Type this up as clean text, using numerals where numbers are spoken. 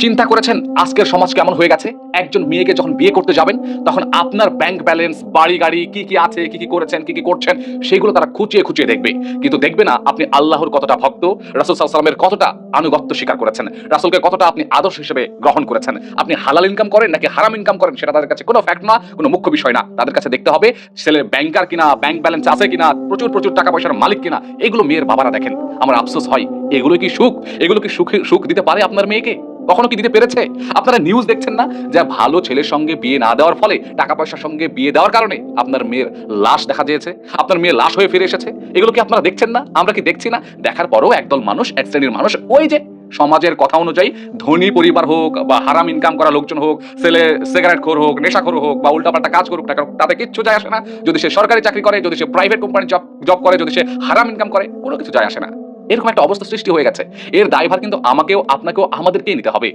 চিন্তা করেছেন আজকের সমাজ কেমন হয়ে গেছে? একজন মেয়েকে যখন বিয়ে করতে যাবেন, তখন আপনার ব্যাংক ব্যালেন্স, বাড়ি গাড়ি কি কি আছে, কি কি করেছেন, কি কি করছেন, সেগুলো তারা খুঁচিয়ে খুঁচিয়ে দেখবে। কিন্তু দেখবে না আপনি আল্লাহর কতটা ভক্ত, রাসূল সাল্লাল্লাহু আলাইহি ওয়াসাল্লামের কতটা আনুগত্য স্বীকার করেছেন, রাসূলকে কতটা আপনি আদর্শ হিসেবে গ্রহণ করেছেন। আপনি হালাল ইনকাম করেন নাকি হারাম ইনকাম করেন, সেটা তাদের কাছে কোনো ফ্যাক্ট না, কোনো মুখ্য বিষয় না। তাদের কাছে দেখতে হবে ছেলে ব্যাংকার কিনা, ব্যাংক ব্যালেন্স আছে কিনা, প্রচুর প্রচুর টাকা পয়সার মালিক কিনা। এগুলো মেয়ের বাবারা দেখেন। আমার আফসোস হয়, এগুলো কি সুখ? এগুলো কি সুখ দিতে পারে আপনার মেয়েকে? কখনো কি দিতে পেরেছে? আপনারা নিউজ দেখছেন না যে ভালো ছেলের সঙ্গে বিয়ে না দেওয়ার ফলে, টাকা পয়সার সঙ্গে বিয়ে দেওয়ার কারণে আপনার মেয়ের লাশ দেখা দিয়েছে, আপনার মেয়ে লাশ হয়ে ফিরে এসেছে। এগুলো কি আপনারা দেখছেন না? আমরা কি দেখছি না? দেখার পরও একদল মানুষ, এক শ্রেণীর মানুষ, ওই যে সমাজের কথা অনুযায়ী ধনী পরিবার হোক বা হারাম ইনকাম করা লোকজন হোক, ছেলে সিগারেট খোর হোক, নেশাখোর হোক বা উল্টাপাল্টা কাজ করুক না কেন, তাতে কিচ্ছু যায় আসে না। যদি সে সরকারি চাকরি করে, যদি সে প্রাইভেট কোম্পানি জব করে, যদি সে হারাম ইনকাম করে, কোনো কিছু যায় আসে না। এরকম একটা অবস্থা সৃষ্টি হয়ে গেছে। এর দায়ভার কিন্তু আমাকেও, আপনাকেও, আমাদেরকেই নিতে হবে।